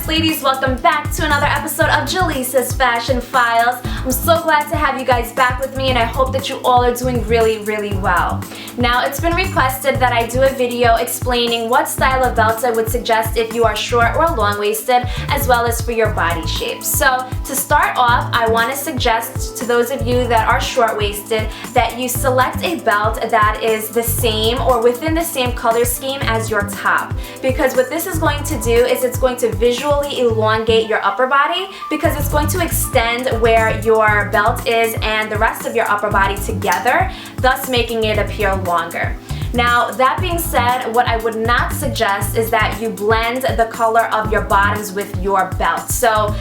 Beauties ladies, welcome back to another episode of Jalisa's Fashion Files. I'm so glad to have you guys back with me and I hope that you all are doing really well. Now it's been requested that I do a video explaining what style of belts I would suggest if you are short or long-waisted, as well as for your body shape. So to start off, I want to suggest to those of you that are short-waisted that you select a belt that is the same or within the same color scheme as your top, because what this is going to do is it's going to visually elongate your upper body, because it's going to extend where your belt is and the rest of your upper body together, thus making it appear longer. Now, that being said, what I would not suggest is that you blend the color of your bottoms with your belt. So,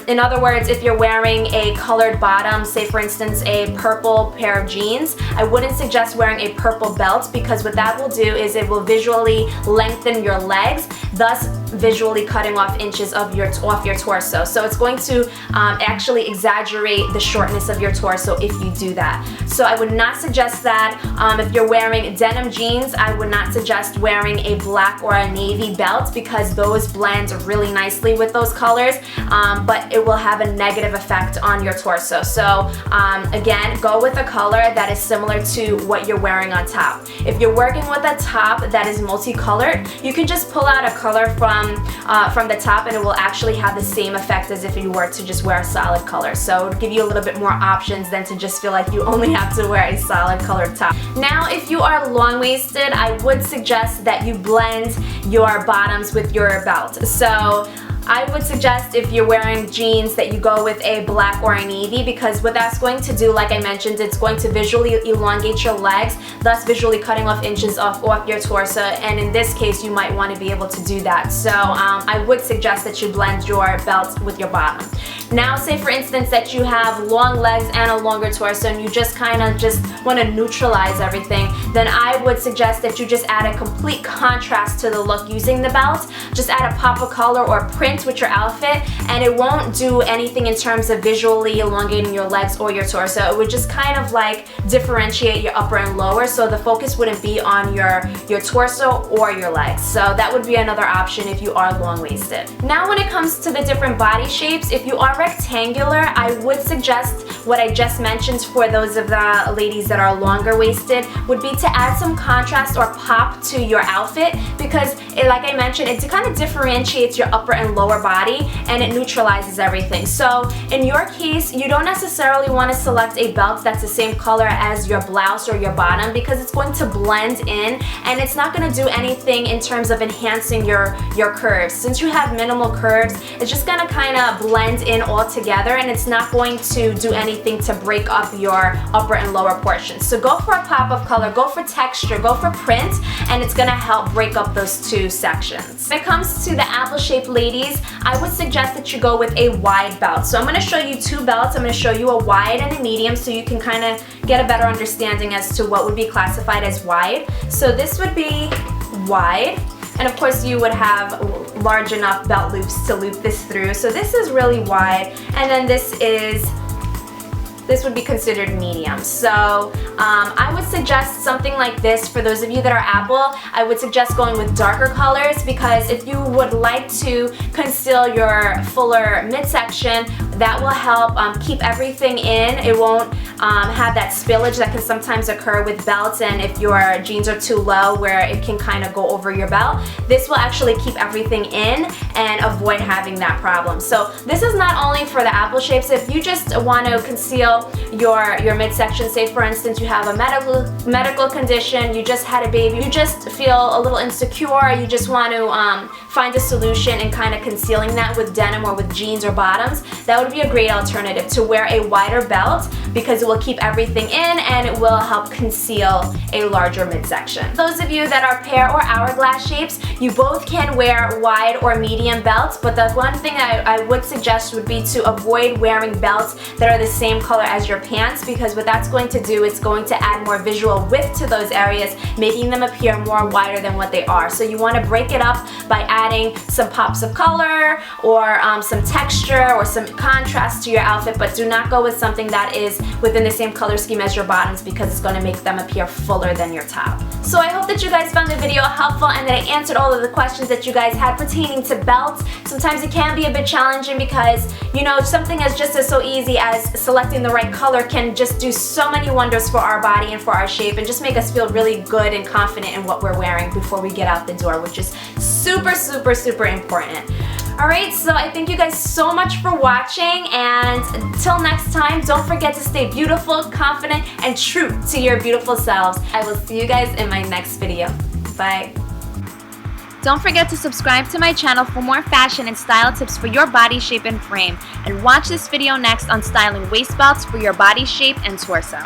in other words, if you're wearing a colored bottom, say for instance a purple pair of jeans, I wouldn't suggest wearing a purple belt, because what that will do is it will visually lengthen your legs, thus visually cutting off inches of your torso. So it's going to actually exaggerate the shortness of your torso if you do that. So I would not suggest that. If you're wearing denim jeans, I would not suggest wearing a black or a navy belt, because those blend really nicely with those colors, but it will have a negative effect on your torso. So again, go with a color that is similar to what you're wearing on top. If you're working with a top that is multicolored, you can just pull out a color from the top and it will actually have the same effect as if you were to just wear a solid color. So it'll give you a little bit more options than to just feel like you only have to wear a solid colored top. Now, if you are long-waisted, I would suggest that you blend your bottoms with your belt. So I would suggest, if you're wearing jeans, that you go with a black or a navy, because what that's going to do, like I mentioned, it's going to visually elongate your legs, thus visually cutting off inches off your torso, and in this case you might want to be able to do that. So I would suggest that you blend your belt with your bottom. Now, say for instance that you have long legs and a longer torso and you just want to neutralize everything, then I would suggest that you just add a complete contrast to the look using the belt. Just add a pop of color or print with your outfit, and it won't do anything in terms of visually elongating your legs or your torso. It would just kind of like differentiate your upper and lower, so the focus wouldn't be on your torso or your legs. So that would be another option if you are long-waisted. Now, when it comes to the different body shapes, if you are rectangular, I would suggest what I just mentioned for those of the ladies that are longer waisted, would be to add some contrast or pop to your outfit, because like I mentioned, it kind of differentiates your upper and lower body and it neutralizes everything. So in your case, you don't necessarily want to select a belt that's the same color as your blouse or your bottom, because it's going to blend in and it's not going to do anything in terms of enhancing your curves. Since you have minimal curves, it's just going to kind of blend in all together, and it's not going to do anything to break up your upper and lower portions. So go for a pop of color, go for texture, go for print, and it's going to help break up those two sections. When it comes to the apple-shaped ladies, I would suggest that you go with a wide belt. So I'm going to show you two belts. I'm going to show you a wide and a medium, so you can kind of get a better understanding as to what would be classified as wide. So this would be wide, and of course you would have large enough belt loops to loop this through. So this is really wide, and then this would be considered medium. So I would suggest something like this for those of you that are apple. I would suggest going with darker colors, because if you would like to conceal your fuller midsection, that will help keep everything in. It won't have that spillage that can sometimes occur with belts, and if your jeans are too low where it can kind of go over your belt, this will actually keep everything in and avoid having that problem. So this is not only for the apple shapes. If you just want to conceal your midsection, say for instance you have a medical condition, you just had a baby, you just feel a little insecure, you just want to find a solution in kind of concealing that with denim or with jeans or bottoms, that would be a great alternative, to wear a wider belt, because it will keep everything in and it will help conceal a larger midsection. Those of you that are pear or hourglass shapes, you both can wear wide or medium belts, but the one thing I would suggest would be to avoid wearing belts that are the same color as your pants, because what that's going to do is going to add more visual width to those areas, making them appear more wider than what they are. So you want to break it up by adding adding some pops of color or some texture or some contrast to your outfit, but do not go with something that is within the same color scheme as your bottoms because it's going to make them appear fuller than your top. So I hope that you guys found the video helpful and that I answered all of the questions that you guys had pertaining to belts. Sometimes it can be a bit challenging because, you know, something as just as so easy as selecting the right color can just do so many wonders for our body and for our shape and just make us feel really good and confident in what we're wearing before we get out the door, which is super, super, super important. Alright, so I thank you guys so much for watching, and until next time, don't forget to stay beautiful, confident, and true to your beautiful selves. I will see you guys in my next video. Bye. Don't forget to subscribe to my channel for more fashion and style tips for your body shape and frame. And watch this video next on styling waist belts for your body shape and torso.